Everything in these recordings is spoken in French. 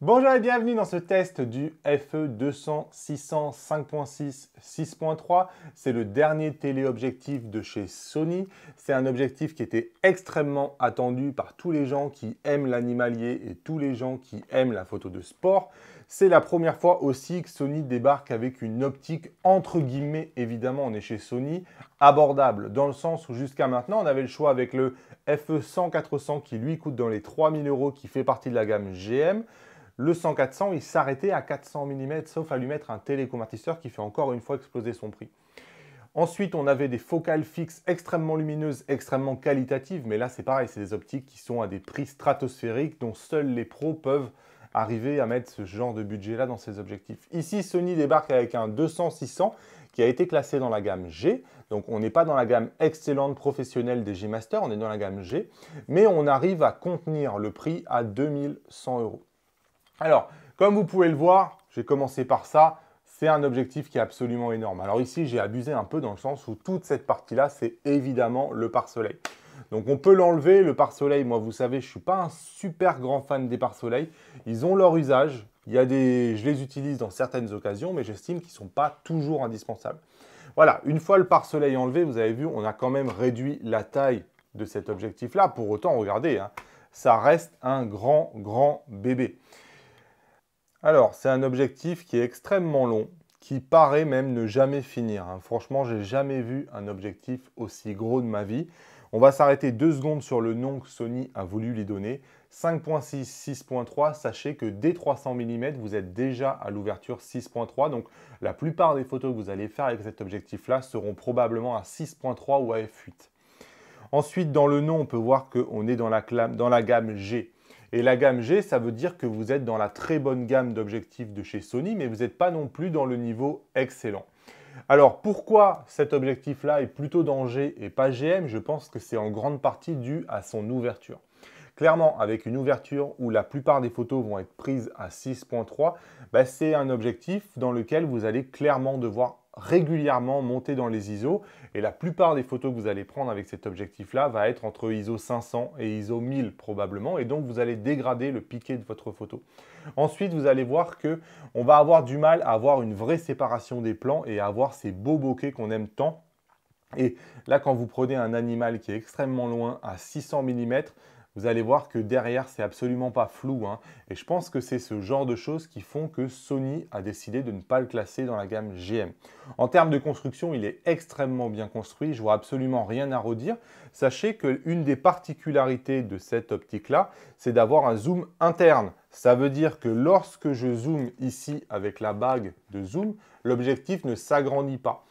Bonjour et bienvenue dans ce test du FE200-600 5.6 6.3. C'est le dernier téléobjectif de chez Sony. C'est un objectif qui était extrêmement attendu par tous les gens qui aiment l'animalier et tous les gens qui aiment la photo de sport. C'est la première fois aussi que Sony débarque avec une optique, entre guillemets, évidemment on est chez Sony, abordable. Dans le sens où jusqu'à maintenant on avait le choix avec le FE100-400 qui lui coûte dans les 3000 €, qui fait partie de la gamme GM. Le 100-400, il s'arrêtait à 400 mm, sauf à lui mettre un téléconvertisseur qui fait encore une fois exploser son prix. Ensuite, on avait des focales fixes extrêmement lumineuses, extrêmement qualitatives, mais là c'est pareil, c'est des optiques qui sont à des prix stratosphériques dont seuls les pros peuvent arriver à mettre ce genre de budget-là dans ces objectifs. Ici, Sony débarque avec un 200-600 qui a été classé dans la gamme G, donc on n'est pas dans la gamme excellente professionnelle des G-Master, on est dans la gamme G, mais on arrive à contenir le prix à 2100 €. Alors, comme vous pouvez le voir, j'ai commencé par ça, c'est un objectif qui est absolument énorme. Alors ici, j'ai abusé un peu dans le sens où toute cette partie-là, c'est évidemment le pare-soleil. Donc on peut l'enlever, le pare-soleil, moi vous savez, je ne suis pas un super grand fan des pare-soleils. Ils ont leur usage, je les utilise dans certaines occasions, mais j'estime qu'ils ne sont pas toujours indispensables. Voilà, une fois le pare-soleil enlevé, vous avez vu, on a quand même réduit la taille de cet objectif-là. Pour autant, regardez, hein, ça reste un grand bébé. Alors, c'est un objectif qui est extrêmement long, qui paraît même ne jamais finir, hein. Franchement, j'ai jamais vu un objectif aussi gros de ma vie. On va s'arrêter 2 secondes sur le nom que Sony a voulu lui donner. 5.6, 6.3, sachez que dès 300 mm, vous êtes déjà à l'ouverture 6.3. Donc, la plupart des photos que vous allez faire avec cet objectif-là seront probablement à 6.3 ou à f8. Ensuite, dans le nom, on peut voir qu'on est dans la gamme G. Et la gamme G, ça veut dire que vous êtes dans la très bonne gamme d'objectifs de chez Sony, mais vous n'êtes pas non plus dans le niveau excellent. Alors, pourquoi cet objectif-là est plutôt dans G et pas GM? Je pense que c'est en grande partie dû à son ouverture. Clairement, avec une ouverture où la plupart des photos vont être prises à 6.3, c'est un objectif dans lequel vous allez clairement devoir régulièrement monter dans les ISO. Et la plupart des photos que vous allez prendre avec cet objectif-là va être entre ISO 500 et ISO 1000 probablement. Et donc, vous allez dégrader le piqué de votre photo. Ensuite, vous allez voir qu'on va avoir du mal à avoir une vraie séparation des plans et à avoir ces beaux bokeh qu'on aime tant. Et là, quand vous prenez un animal qui est extrêmement loin à 600 mm, vous allez voir que derrière, c'est absolument pas flou, hein. Et je pense que c'est ce genre de choses qui font que Sony a décidé de ne pas le classer dans la gamme GM. En termes de construction, il est extrêmement bien construit. Je vois absolument rien à redire. Sachez qu'une des particularités de cette optique-là, c'est d'avoir un zoom interne. Ça veut dire que lorsque je zoome ici avec la bague de zoom, l'objectif ne s'agrandit pas.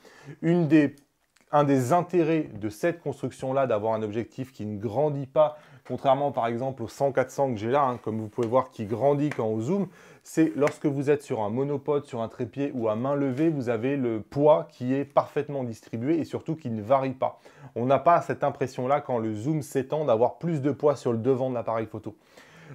Un des intérêts de cette construction-là, d'avoir un objectif qui ne grandit pas, contrairement par exemple au 100-400 que j'ai là, hein, comme vous pouvez voir, qui grandit quand on zoome, c'est lorsque vous êtes sur un monopode, sur un trépied ou à main levée, vous avez le poids qui est parfaitement distribué et surtout qui ne varie pas. On n'a pas cette impression-là quand le zoom s'étend d'avoir plus de poids sur le devant de l'appareil photo.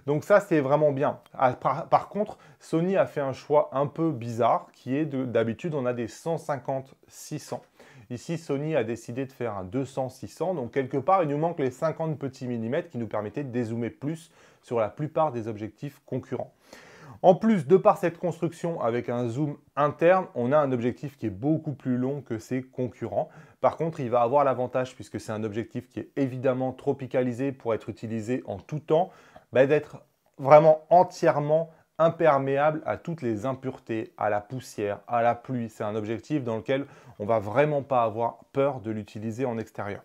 Donc ça, c'est vraiment bien. Par contre, Sony a fait un choix un peu bizarre qui est d'habitude, on a des 150-600. Ici, Sony a décidé de faire un 200-600. Donc quelque part, il nous manque les 50 petits millimètres qui nous permettaient de dézoomer plus sur la plupart des objectifs concurrents. En plus, de par cette construction avec un zoom interne, on a un objectif qui est beaucoup plus long que ses concurrents. Par contre, il va avoir l'avantage, puisque c'est un objectif qui est évidemment tropicalisé pour être utilisé en tout temps, d'être vraiment entièrement imperméable à toutes les impuretés, à la poussière, à la pluie. C'est un objectif dans lequel on ne va vraiment pas avoir peur de l'utiliser en extérieur.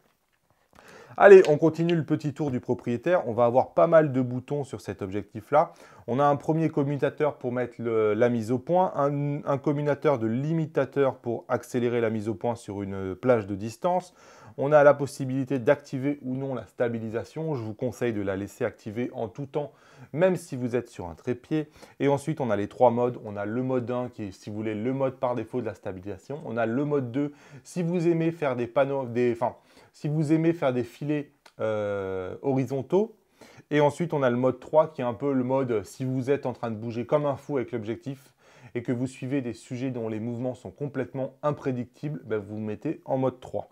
Allez, on continue le petit tour du propriétaire. On va avoir pas mal de boutons sur cet objectif-là. On a un premier commutateur pour mettre la mise au point, un commutateur de limitateur pour accélérer la mise au point sur une plage de distance. On a la possibilité d'activer ou non la stabilisation. Je vous conseille de la laisser activer en tout temps, même si vous êtes sur un trépied. Et ensuite, on a les 3 modes. On a le mode 1 qui est, si vous voulez, le mode par défaut de la stabilisation. On a le mode 2 si vous aimez faire des panneaux, si vous aimez faire des filets horizontaux. Et ensuite, on a le mode 3 qui est un peu le mode si vous êtes en train de bouger comme un fou avec l'objectif et que vous suivez des sujets dont les mouvements sont complètement imprédictibles, vous vous mettez en mode 3.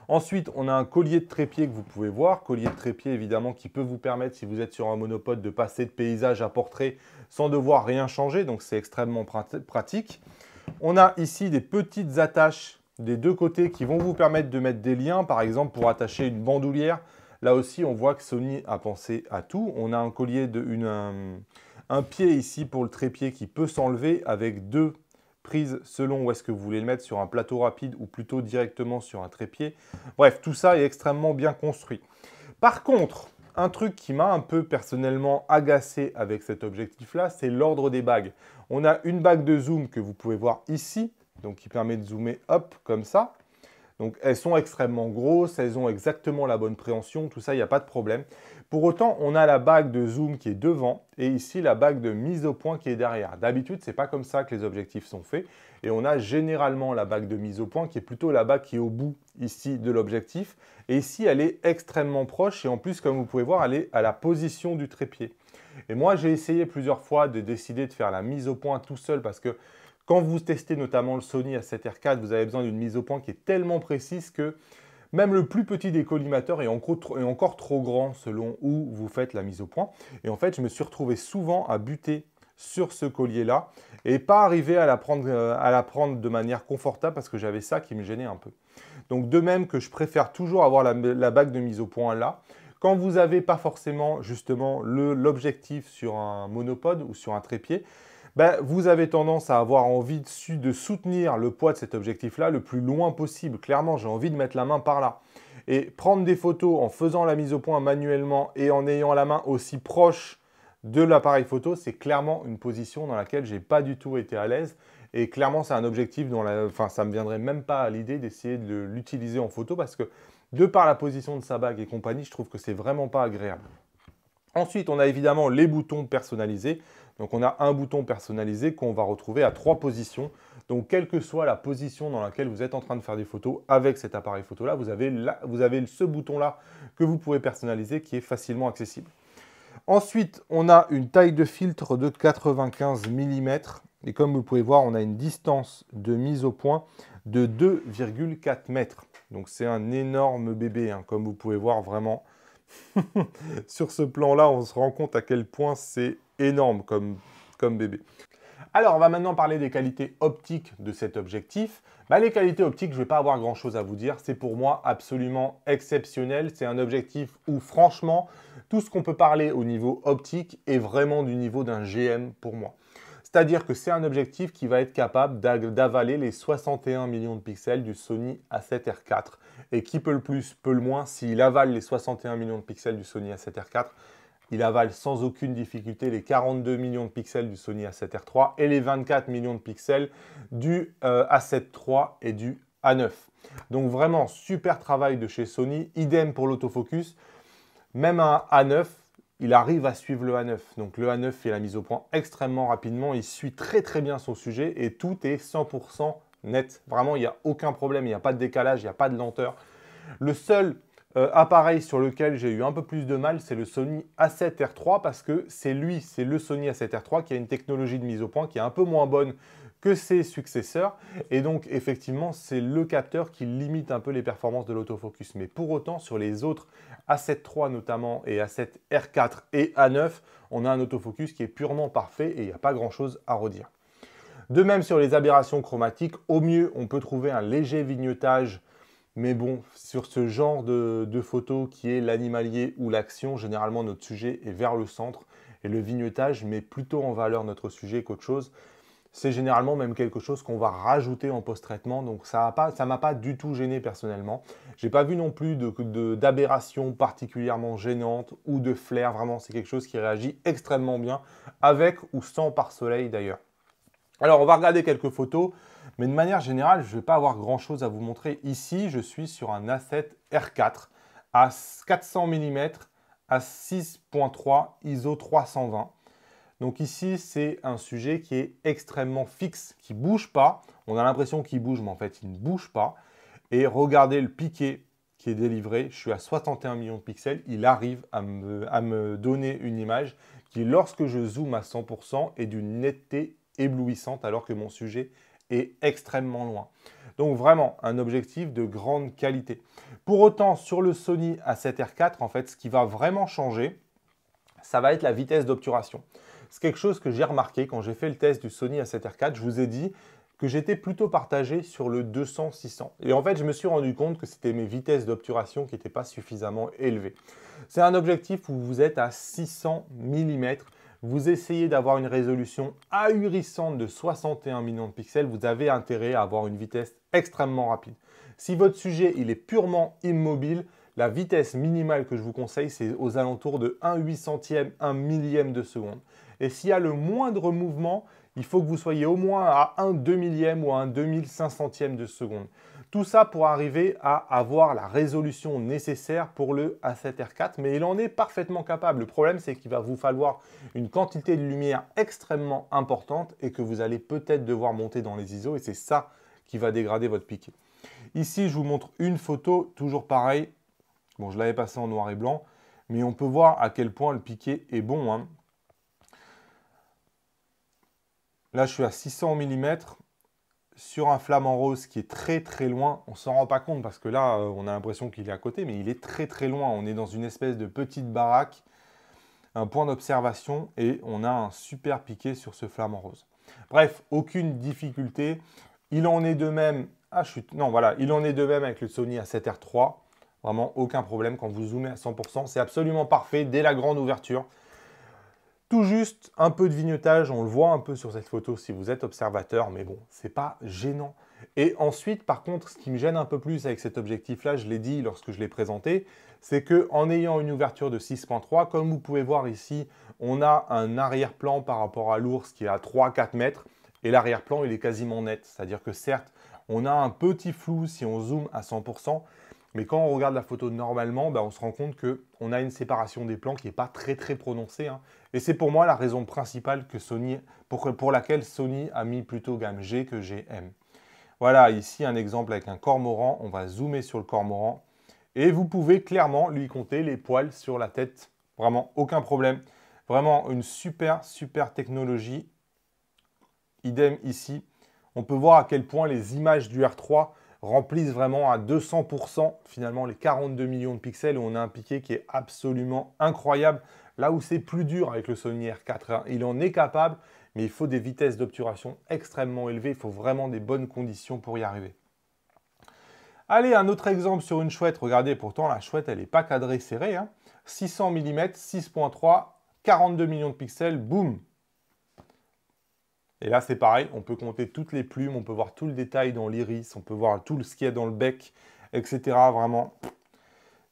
Ensuite, on a un collier de trépied que vous pouvez voir. Collier de trépied, évidemment, qui peut vous permettre, si vous êtes sur un monopode, de passer de paysage à portrait sans devoir rien changer. Donc, c'est extrêmement pratique. On a ici des petites attaches des deux côtés qui vont vous permettre de mettre des liens, par exemple pour attacher une bandoulière. Là aussi, on voit que Sony a pensé à tout. On a un collier, un pied ici pour le trépied qui peut s'enlever avec deux prises selon où est-ce que vous voulez le mettre, sur un plateau rapide ou plutôt directement sur un trépied. Bref, tout ça est extrêmement bien construit. Par contre, un truc qui m'a un peu personnellement agacé avec cet objectif-là, c'est l'ordre des bagues. On a une bague de zoom que vous pouvez voir ici, donc qui permet de zoomer, hop, comme ça. Donc elles sont extrêmement grosses, elles ont exactement la bonne préhension, tout ça, il n'y a pas de problème. Pour autant, on a la bague de zoom qui est devant et ici la bague de mise au point qui est derrière. D'habitude, ce n'est pas comme ça que les objectifs sont faits. Et on a généralement la bague de mise au point qui est plutôt la bague qui est au bout ici de l'objectif. Et ici, elle est extrêmement proche et en plus, comme vous pouvez voir, elle est à la position du trépied. Et moi, j'ai essayé plusieurs fois de décider de faire la mise au point tout seul parce que quand vous testez notamment le Sony A7R4, vous avez besoin d'une mise au point qui est tellement précise que même le plus petit des collimateurs est encore trop grand selon où vous faites la mise au point. Et en fait, je me suis retrouvé souvent à buter sur ce collier-là et pas arriver à la prendre de manière confortable parce que j'avais ça qui me gênait un peu. Donc de même que je préfère toujours avoir la bague de mise au point là. Quand vous n'avez pas forcément justement l'objectif sur un monopode ou sur un trépied, vous avez tendance à avoir envie de soutenir le poids de cet objectif-là le plus loin possible. Clairement, j'ai envie de mettre la main par là. Et prendre des photos en faisant la mise au point manuellement et en ayant la main aussi proche de l'appareil photo, c'est clairement une position dans laquelle je n'ai pas du tout été à l'aise. Et clairement, c'est un objectif dont ça ne me viendrait même pas à l'idée d'essayer de l'utiliser en photo parce que de par la position de sa bague et compagnie, je trouve que c'est vraiment pas agréable. Ensuite, on a évidemment les boutons personnalisés. Donc, on a un bouton personnalisé qu'on va retrouver à 3 positions. Donc, quelle que soit la position dans laquelle vous êtes en train de faire des photos avec cet appareil photo-là, vous avez ce bouton-là que vous pouvez personnaliser qui est facilement accessible. Ensuite, on a une taille de filtre de 95 mm. Et comme vous pouvez voir, on a une distance de mise au point de 2,4 mètres. Donc, c'est un énorme bébé, hein, comme vous pouvez voir vraiment. Sur ce plan-là, on se rend compte à quel point c'est énorme comme bébé. Alors, on va maintenant parler des qualités optiques de cet objectif. Les qualités optiques, je ne vais pas avoir grand-chose à vous dire. C'est pour moi absolument exceptionnel. C'est un objectif où, franchement, tout ce qu'on peut parler au niveau optique est vraiment du niveau d'un GM pour moi. C'est-à-dire que c'est un objectif qui va être capable d'avaler les 61 millions de pixels du Sony A7R4. Et qui peut le plus, peut le moins, s'il avale les 61 millions de pixels du Sony A7R4, il avale sans aucune difficulté les 42 millions de pixels du Sony A7R3 et les 24 millions de pixels du A7 III et du A9. Donc vraiment, super travail de chez Sony. Idem pour l'autofocus. Même un A9, il arrive à suivre le A9. Donc le A9 fait la mise au point extrêmement rapidement. Il suit très très bien son sujet et tout est 100% net. Vraiment, il n'y a aucun problème. Il n'y a pas de décalage, il n'y a pas de lenteur. Le seul appareil sur lequel j'ai eu un peu plus de mal, c'est le Sony A7R3 parce que c'est le Sony A7R3 qui a une technologie de mise au point qui est un peu moins bonne que ses successeurs. Et donc, effectivement, c'est le capteur qui limite un peu les performances de l'autofocus. Mais pour autant, sur les autres A7 III notamment et A7R4 et A9, on a un autofocus qui est purement parfait et il n'y a pas grand-chose à redire. De même, sur les aberrations chromatiques, au mieux, on peut trouver un léger vignettage. Mais bon, sur ce genre de photo qui est l'animalier ou l'action, généralement notre sujet est vers le centre et le vignettage met plutôt en valeur notre sujet qu'autre chose. C'est généralement même quelque chose qu'on va rajouter en post-traitement, donc ça ne m'a pas du tout gêné personnellement. Je n'ai pas vu non plus d'aberration particulièrement gênante ou de flair, vraiment c'est quelque chose qui réagit extrêmement bien, avec ou sans pare-soleil d'ailleurs. Alors on va regarder quelques photos, mais de manière générale, je ne vais pas avoir grand-chose à vous montrer. Ici, je suis sur un A7R4 à 400 mm, à 6.3, ISO 320. Donc ici, c'est un sujet qui est extrêmement fixe, qui ne bouge pas. On a l'impression qu'il bouge, mais en fait, il ne bouge pas. Et regardez le piqué qui est délivré. Je suis à 61 millions de pixels. Il arrive à me donner une image qui, lorsque je zoome à 100%, est d'une netteté éblouissante alors que mon sujet et extrêmement loin. Donc vraiment, un objectif de grande qualité. Pour autant, sur le Sony A7R4, en fait, ce qui va vraiment changer, ça va être la vitesse d'obturation. C'est quelque chose que j'ai remarqué quand j'ai fait le test du Sony A7R4. Je vous ai dit que j'étais plutôt partagé sur le 200-600. Et en fait, je me suis rendu compte que c'était mes vitesses d'obturation qui n'étaient pas suffisamment élevées. C'est un objectif où vous êtes à 600 mm. Vous essayez d'avoir une résolution ahurissante de 61 millions de pixels. Vous avez intérêt à avoir une vitesse extrêmement rapide. Si votre sujet il est purement immobile, la vitesse minimale que je vous conseille, c'est aux alentours de 1/800e, 1/1000e de seconde. Et s'il y a le moindre mouvement, il faut que vous soyez au moins à 1/2000e ou à 1/2500e de seconde. Tout ça pour arriver à avoir la résolution nécessaire pour le A7R4, mais il en est parfaitement capable. Le problème, c'est qu'il va vous falloir une quantité de lumière extrêmement importante et que vous allez peut-être devoir monter dans les ISO, et c'est ça qui va dégrader votre piqué. Ici, je vous montre une photo, toujours pareil. Bon, je l'avais passé en noir et blanc, mais on peut voir à quel point le piqué est bon, hein. Là, je suis à 600 mm sur un flamant rose qui est très très loin. On ne s'en rend pas compte parce que là, on a l'impression qu'il est à côté, mais il est très très loin. On est dans une espèce de petite baraque, un point d'observation, et on a un super piqué sur ce flamant rose. Bref, aucune difficulté. Il en est de même. Non, voilà, il en est de même avec le Sony A7R3. Vraiment aucun problème quand vous zoomez à 100%. C'est absolument parfait dès la grande ouverture. Tout juste un peu de vignetage, on le voit un peu sur cette photo si vous êtes observateur, mais bon, c'est pas gênant. Et ensuite, par contre, ce qui me gêne un peu plus avec cet objectif-là, je l'ai dit lorsque je l'ai présenté, c'est qu'en ayant une ouverture de 6.3, comme vous pouvez voir ici, on a un arrière-plan par rapport à l'ours qui est à 3-4 mètres, et l'arrière-plan, il est quasiment net. C'est-à-dire que certes, on a un petit flou si on zoome à 100%, mais quand on regarde la photo normalement, on se rend compte qu'on a une séparation des plans qui n'est pas très très prononcée, hein. Et c'est pour moi la raison principale que pour laquelle Sony a mis plutôt gamme G que GM. Voilà, ici un exemple avec un cormoran. On va zoomer sur le cormoran. Et vous pouvez clairement lui compter les poils sur la tête. Vraiment, aucun problème. Vraiment une super, super technologie. Idem ici. On peut voir à quel point les images du R3 remplissent vraiment à 200% finalement les 42 millions de pixels. Et on a un piqué qui est absolument incroyable. Là où c'est plus dur avec le Sony R4, hein, il en est capable, mais il faut des vitesses d'obturation extrêmement élevées. Il faut vraiment des bonnes conditions pour y arriver. Allez, un autre exemple sur une chouette. Regardez, pourtant, la chouette, elle n'est pas cadrée serrée, hein. 600 mm, 6.3, 42 millions de pixels, boum. Et là, c'est pareil, on peut compter toutes les plumes, on peut voir tout le détail dans l'iris, on peut voir tout ce qu'il y a dans le bec, etc. Vraiment,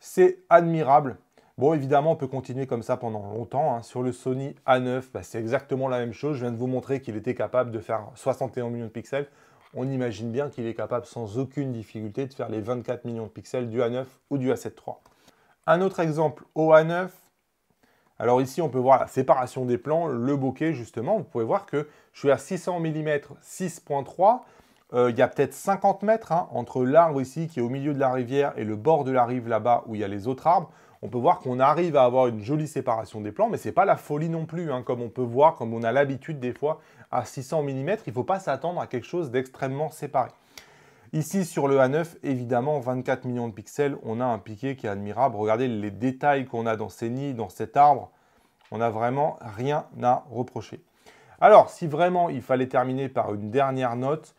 c'est admirable. Bon, évidemment, on peut continuer comme ça pendant longtemps, hein. Sur le Sony A9, c'est exactement la même chose. Je viens de vous montrer qu'il était capable de faire 61 millions de pixels. On imagine bien qu'il est capable sans aucune difficulté de faire les 24 millions de pixels du A9 ou du A7 III. Un autre exemple au A9. Alors ici, on peut voir la séparation des plans, le bokeh justement. Vous pouvez voir que je suis à 600 mm 6.3. Il y a peut-être 50 mètres, hein, entre l'arbre ici qui est au milieu de la rivière et le bord de la rive là-bas où il y a les autres arbres. On peut voir qu'on arrive à avoir une jolie séparation des plans, mais ce n'est pas la folie non plus, hein, comme on peut voir, comme on a l'habitude des fois à 600 mm. Il ne faut pas s'attendre à quelque chose d'extrêmement séparé. Ici, sur le A9, évidemment, 24 millions de pixels, on a un piqué qui est admirable. Regardez les détails qu'on a dans ces nids, dans cet arbre. On n'a vraiment rien à reprocher. Alors, si vraiment il fallait terminer par une dernière note,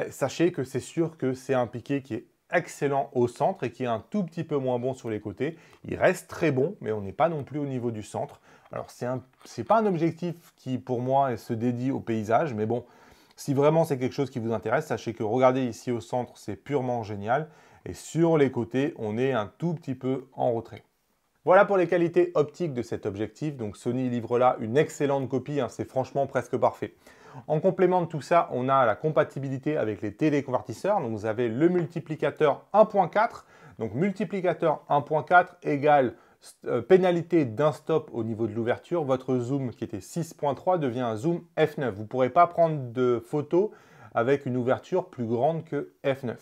sachez que c'est sûr que c'est un piqué qui est excellent au centre et qui est un tout petit peu moins bon sur les côtés. Il reste très bon, mais on n'est pas non plus au niveau du centre. Alors, c'est pas un objectif qui, pour moi, se dédie au paysage, mais bon, si vraiment c'est quelque chose qui vous intéresse, sachez que regardez ici au centre, c'est purement génial. Et sur les côtés, on est un tout petit peu en retrait. Voilà pour les qualités optiques de cet objectif. Donc Sony livre là une excellente copie, hein, c'est franchement presque parfait. En complément de tout ça, on a la compatibilité avec les téléconvertisseurs. Donc vous avez le multiplicateur 1.4. Donc multiplicateur 1.4 égale pénalité d'un stop au niveau de l'ouverture. Votre zoom qui était 6.3 devient un zoom f9. Vous ne pourrez pas prendre de photos avec une ouverture plus grande que f9.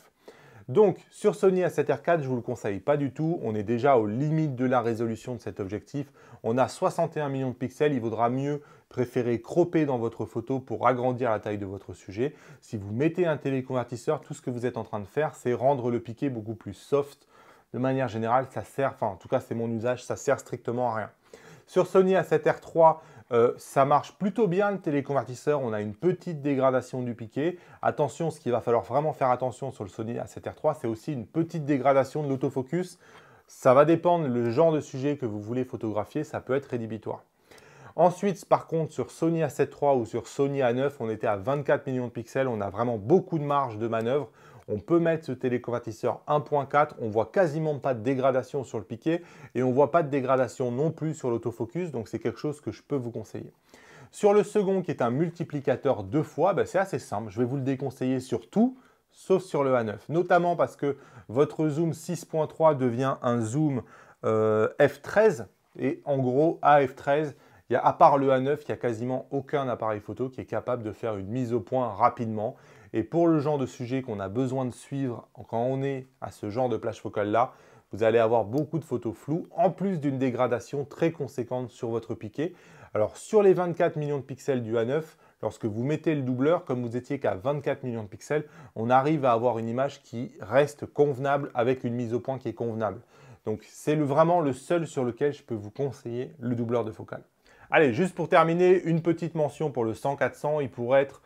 Donc, sur Sony A7R4, je ne vous le conseille pas du tout. On est déjà aux limites de la résolution de cet objectif. On a 61 millions de pixels. Il vaudra mieux préférez cropper dans votre photo pour agrandir la taille de votre sujet. Si vous mettez un téléconvertisseur, tout ce que vous êtes en train de faire, c'est rendre le piqué beaucoup plus soft. De manière générale, ça sert, enfin en tout cas c'est mon usage, ça sert strictement à rien. Sur Sony A7R III, ça marche plutôt bien le téléconvertisseur, on a une petite dégradation du piqué. Attention, ce qu'il va falloir vraiment faire attention sur le Sony A7R III, c'est aussi une petite dégradation de l'autofocus. Ça va dépendre le genre de sujet que vous voulez photographier, ça peut être rédhibitoire. Ensuite, par contre, sur Sony A7 III ou sur Sony A9, on était à 24 millions de pixels, on a vraiment beaucoup de marge de manœuvre. On peut mettre ce téléconvertisseur 1.4, on voit quasiment pas de dégradation sur le piqué et on voit pas de dégradation non plus sur l'autofocus, donc c'est quelque chose que je peux vous conseiller. Sur le second, qui est un multiplicateur 2 fois, c'est assez simple, je vais vous le déconseiller sur tout, sauf sur le A9, notamment parce que votre zoom 6.3 devient un zoom f13, et en gros, à f13, à part le A9, il n'y a quasiment aucun appareil photo qui est capable de faire une mise au point rapidement. Et pour le genre de sujet qu'on a besoin de suivre quand on est à ce genre de plage focale là, vous allez avoir beaucoup de photos floues, en plus d'une dégradation très conséquente sur votre piqué. Alors sur les 24 millions de pixels du A9, lorsque vous mettez le doubleur, comme vous étiez qu'à 24 millions de pixels, on arrive à avoir une image qui reste convenable avec une mise au point qui est convenable. Donc c'est vraiment le seul sur lequel je peux vous conseiller le doubleur de focale. Allez, juste pour terminer, une petite mention pour le 100-400. Il pourrait être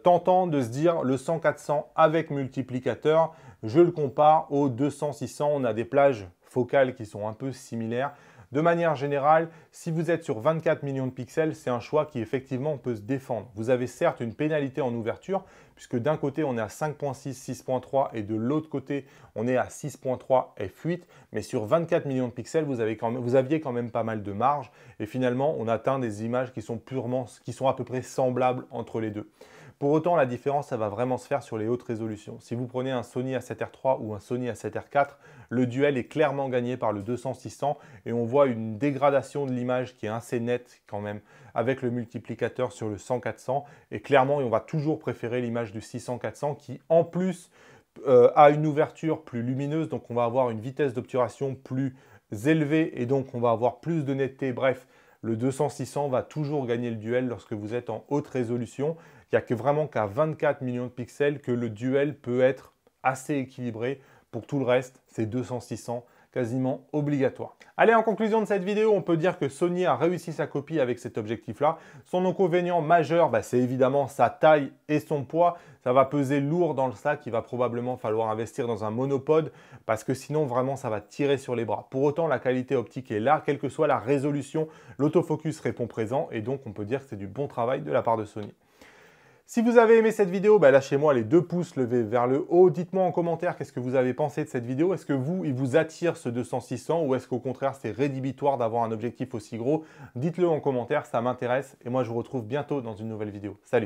tentant de se dire le 100-400 avec multiplicateur. Je le compare au 200-600. On a des plages focales qui sont un peu similaires. De manière générale, si vous êtes sur 24 millions de pixels, c'est un choix qui effectivement peut se défendre. Vous avez certes une pénalité en ouverture, puisque d'un côté on est à 5.6, 6.3 et de l'autre côté on est à 6.3 f8, mais sur 24 millions de pixels, vous aviez quand même pas mal de marge et finalement on atteint des images qui sont à peu près semblables entre les deux. Pour autant, la différence, ça va vraiment se faire sur les hautes résolutions. Si vous prenez un Sony A7R III ou un Sony A7R IV, le duel est clairement gagné par le 200-600 et on voit une dégradation de l'image qui est assez nette quand même avec le multiplicateur sur le 100-400. Et clairement, on va toujours préférer l'image du 600-400 qui, en plus, a une ouverture plus lumineuse. Donc, on va avoir une vitesse d'obturation plus élevée et donc on va avoir plus de netteté. Bref, le 200-600 va toujours gagner le duel lorsque vous êtes en haute résolution. Il n'y a que vraiment qu'à 24 millions de pixels que le duel peut être assez équilibré. Pour tout le reste, c'est 200-600 quasiment obligatoire. Allez, en conclusion de cette vidéo, on peut dire que Sony a réussi sa copie avec cet objectif-là. Son inconvénient majeur, c'est évidemment sa taille et son poids. Ça va peser lourd dans le sac. Il va probablement falloir investir dans un monopode parce que sinon, vraiment, ça va tirer sur les bras. Pour autant, la qualité optique est là. Quelle que soit la résolution, l'autofocus répond présent et donc on peut dire que c'est du bon travail de la part de Sony. Si vous avez aimé cette vidéo, lâchez-moi les 2 pouces levés vers le haut. Dites-moi en commentaire qu'est-ce que vous avez pensé de cette vidéo. Est-ce que il vous attire ce 200-600 ou est-ce qu'au contraire, c'est rédhibitoire d'avoir un objectif aussi gros? Dites-le en commentaire, ça m'intéresse. Et moi, je vous retrouve bientôt dans une nouvelle vidéo. Salut!